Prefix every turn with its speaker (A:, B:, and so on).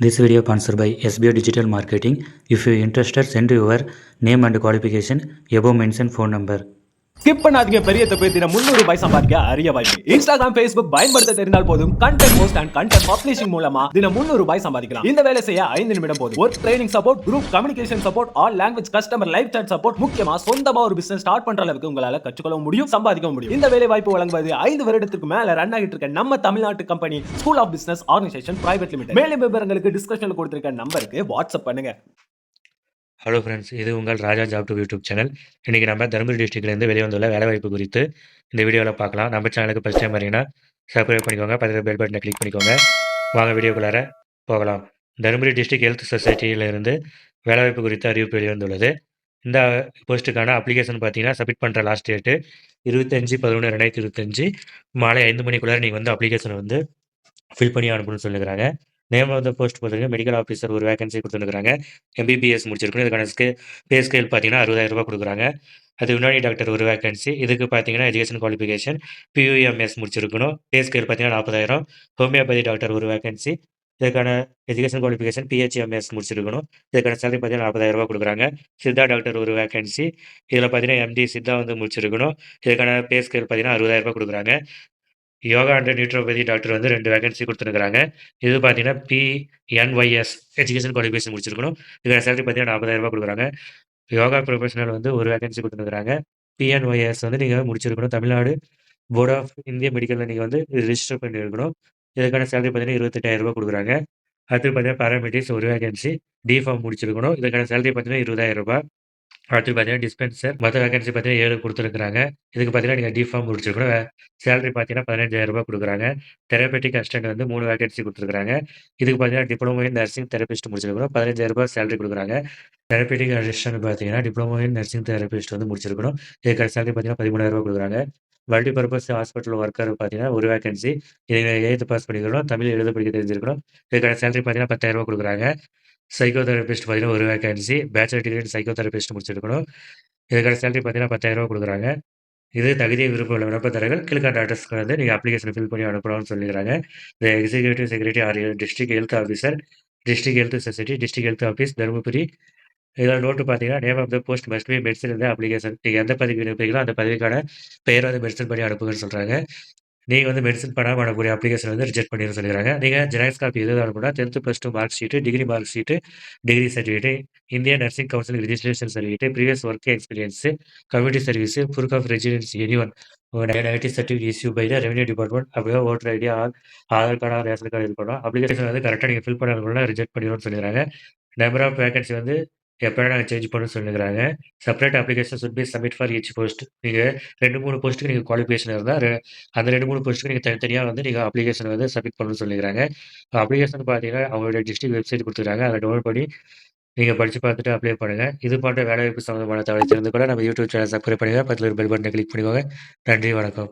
A: This video sponsored by SBO Digital Marketing. If you are interested, send your name and qualification above mentioned phone number.
B: Skip பண்ணாதீங்க. பெரிய தப்பு. தினம் 300 ரூபாய் சம்பாதிக்க அரிய வாய்ப்பு. இன்ஸ்டாகிராம், Facebook பயன்படுத்த தெரிந்தால் போதும். Content post and content publishing மூலமா தினம் 300 ரூபாய் சம்பாதிக்கலாம். இந்த வேலை செய்ய 5 நிமிடம் போதும். Work training support, group communication support, all language customer live chat support, முக்கியமா சொந்தமா ஒரு பிசினஸ் ஸ்டார்ட் பண்ற அளவுக்கு உங்களால கற்றுக்கொள்ள முடியும், சம்பாதிக்க முடியும். இந்த வேலை வாய்ப்பு வழங்குவது 5 வருடத்துக்கு மேல ரன் ஆகிட்டு இருக்க நம்ம தமிழ்நாட்டு company school of business organisation private limited. மேலும் விவரங்களுக்கு டிஸ்கிரிப்ஷன்ல கொடுத்திருக்க நம்பருக்கு வாட்ஸ்அப் பண்ணுங்க.
A: ஹலோ ஃப்ரெண்ட்ஸ், இது உங்கள் ராஜா ஜாப் டு யூடியூப் சேனல். இன்றைக்கி நம்ம தருமபுரி டிஸ்ட்ரிக்ட்லேருந்து வெளியே வந்துள்ள வேலைவாய்ப்பு குறித்து இந்த வீடியோவில் பார்க்கலாம். நம்ம சேனலுக்கு ஃபஸ்ட் டைம் வரீங்கன்னா சப்ஸ்கிரைப் பண்ணிக்கோங்க, பக்கத்தில் பெல் பட்டனை கிளிக் பண்ணிக்கோங்க. வாங்க வீடியோக்குள்ளார போகலாம். தருமபுரி டிஸ்ட்ரிக்ட் ஹெல்த் சொசைட்டியிலிருந்து வேலைவாய்ப்பு குறித்து அறிவிப்பு வெளிவந்துள்ளது. இந்த போஸ்ட்டுக்கான அப்ளிகேஷன் பார்த்தீங்கன்னா சப்மிட் பண்ணுற லாஸ்ட் டேட்டு 25/11/2025 மாலை 5 மணிக்குள்ளே நீங்கள் வந்து அப்ளிகேஷனை வந்து ஃபில் பண்ணி அனுப்பணும்னு சொல்லிக்கிறாங்க. நேம் ஆஃப் த போஸ்ட் பார்த்தீங்கன்னா மெடிக்கல் ஆஃபீஸர் ஒரு வேகன்சி கொடுத்துருக்காங்க. எம்பிபிஎஸ் முடிச்சிருக்கணும். இதுக்கான பே ஸ்கேல் பார்த்தீங்கன்னா 60,000 கொடுக்குறாங்க. அது முன்னாடி டாக்டர் ஒரு வேகன்சி. இதுக்கு பார்த்தீங்கன்னா எஜுகேஷன் குவாலிஃபிகேஷன் பியூஎம்எஸ் முடிச்சிருக்கணும். பே ஸ்கேல் பார்த்தீங்கன்னா 40,000. ஹோமியோபதி டாக்டர் ஒரு வேகன்சி. இதுக்கான எஜுகேஷன் குவாலிஃபிகேஷன் பிஹெச்எம்எஸ் முடிச்சிருக்கணும். இதுக்கான சேலரி பார்த்தீங்கன்னா 40,000 கொடுக்குறாங்க. சித்தா டாக்டர் ஒரு வேகன்சி. இதில் பார்த்தீங்கன்னா எம்டி சித்தா வந்து முடிச்சிருக்கணும். இதுக்கான பே ஸ்கேல் பார்த்தீங்கன்னா 60,000 கொடுக்குறாங்க. யோகா அண்ட் நியூட்ரோபதி டாக்டர் வந்து 2 வேகன்சி கொடுத்துருக்காங்க. இது பார்த்தீங்கன்னா பிஎன்ஒய்எஸ் எஜுகேஷன் குவாலிஃபிகேஷன் முடிச்சிருக்கணும். இதுக்கான சேலரி பார்த்தீங்கன்னா 40,000 கொடுக்குறாங்க. யோகா ப்ரொஃபஷனல் வந்து ஒரு வேகன்சி கொடுத்துருக்காங்க. பிஎன்ஒய்எஸ் வந்து நீங்கள் முடிச்சிருக்கணும். தமிழ்நாடு போர்ட் ஆஃப் இந்திய மெடிக்கலில் நீங்கள் வந்து ரிஜிஸ்டர் பண்ணியிருக்கணும். இதுக்கான சேலரி பார்த்தீங்கன்னா 28,000 கொடுக்குறாங்க. அடுத்து பார்த்தீங்கன்னா பேராமெடிக்ஸ் ஒரு வேகன்சி. டிஃபார்ம் முடிச்சிருக்கணும். இதுக்கான சேலரி பார்த்தீங்கன்னா 20,000. அடுத்து பார்த்தீங்கன்னா டிஸ்பென்சர் மற்ற வேகன்சி பார்த்தீங்கன்னா 7 கொடுத்துருக்காங்க. இதுக்கு பார்த்தீங்கன்னா நீங்கள் டிஃபார்ம் முடிச்சிருக்கணும். சேலரி பார்த்தீங்கன்னா 15,000 கொடுக்குறாங்க. தெரபெட்டிக் அசிஸ்டன்ட் வந்து 3 வேகன்சி கொடுத்துருக்காங்க. இதுக்கு பார்த்தீங்கன்னா டிப்ளமோ இன் நர்சிங் தெரபிஸ்ட் முடிச்சிருக்கணும். 15,000 சேலரி கொடுக்குறாங்க. தெரபெட்டிக் அசிஸ்டன்ட் பார்த்தீங்கன்னா டிப்ளமோ இன் நர்சிங் தெரபிஸ்ட் வந்து முடிச்சிருக்கணும். இதுக்கான சேலரி பார்த்தீங்கன்னா 13,000 கொடுக்குறாங்க. மல்டிபர்பஸ் ஹாஸ்பிட்டல் ஒர்க்கர் பார்த்தீங்கன்னா ஒரு வேகன்சி. இதை 8th பாஸ் பண்ணிக்கணும். தமிழ் எழுத படிக்க தெரிஞ்சிருக்கணும். இதுக்கான சேலரி பார்த்தீங்கன்னா 10,000 கொடுக்குறாங்க. சைக்கோ தெரபிஸ்ட் பார்த்தீங்கன்னா ஒரு vacancy. Bachelor degree psycho therapist முடிச்சிருக்கணும். இதுக்கான சேலரி பார்த்தீங்கன்னா 10,000 கொடுக்குறாங்க. இது தகுதி விருப்பம் உள்ள விண்ணப்பதாரர்கள் கீழ்கண்ட அட்ரஸ்க்கு வந்து நீங்கள் அப்ளிகேஷன் ஃபில் பண்ணி அனுப்பலாம்னு சொல்லிக்கிறாங்க. இந்த executive secretary or district health officer, district health society, district health office Dharmapuri. இதில் நோட்டு பார்த்தீங்கன்னா name of the post must be mention இந்த அப்ளிகேஷன். நீங்கள் எந்த பதவிக்கு விண்ணப்பிக்கிறீங்களோ அந்த பதவிக்கான பெயரை வந்து மென்ஷன் பண்ணி அனுப்புங்கன்னு சொல்கிறாங்க. நீங்கள் வந்து மென்ஷன் பண்ணாமல் அனுப்பக்கூடிய அப்ளிகேஷன் வந்து ரிஜெக்ட் பண்ணிடுன்னு சொல்லிடுறாங்க. நீங்கள் ஜெராக்ஸ் காப்பி எது அனுப்புனா 10th + 2 mark sheet, degree mark sheet, degree certificate, Indian nursing council registration certificate, previous work experience, community service, proof of residence anyone, negative certificate issue by the revenue department, அப்படியே voter ID, Aadhaar card, ration card இருக்கணும். Application வந்து கரெக்டாக நீங்கள் fill பண்ணணும்னா reject பண்ணிடும்னு சொல்லிடுறாங்க. Number of vacancy வந்து எப்போ நாங்கள் சேஞ்ச் பண்ணணும்னு சொல்லிக்கிறாங்க. Separate application should be submit for each post. நீங்கள் 2, 3 போஸ்ட்டுக்கு நீங்கள் குவாலிஃபிகேஷன் இருந்தால் அந்த 2, 3 போஸ்ட்டுக்கு நீங்கள் தனித்தனியாக வந்து நீங்கள் அப்ளிகேஷன் வந்து சப்மிட் பண்ணணும்னு சொல்லிக்கிறாங்க. அப்ளிகேஷன் பார்த்தீங்கன்னா அவங்களுடைய டிஸ்ட்ரிக்ட் வெப்சைட் கொடுத்துருக்காங்க. அதை டவுன்லோட் பண்ணி நீங்கள் படித்து பார்த்துட்டு அப்ளை பண்ணுங்கள். இது போன்ற வேலைவாய்ப்பு சம்மந்தமான தகவலை தெரிந்து கூட நம்ம யூடியூப் சேனல் சப்ஸ்கிரைப் பண்ணுங்கள். பக்கத்தில் பெல் பட்டனை கிளிக் பண்ணிக்கோங்க. நன்றி, வணக்கம்.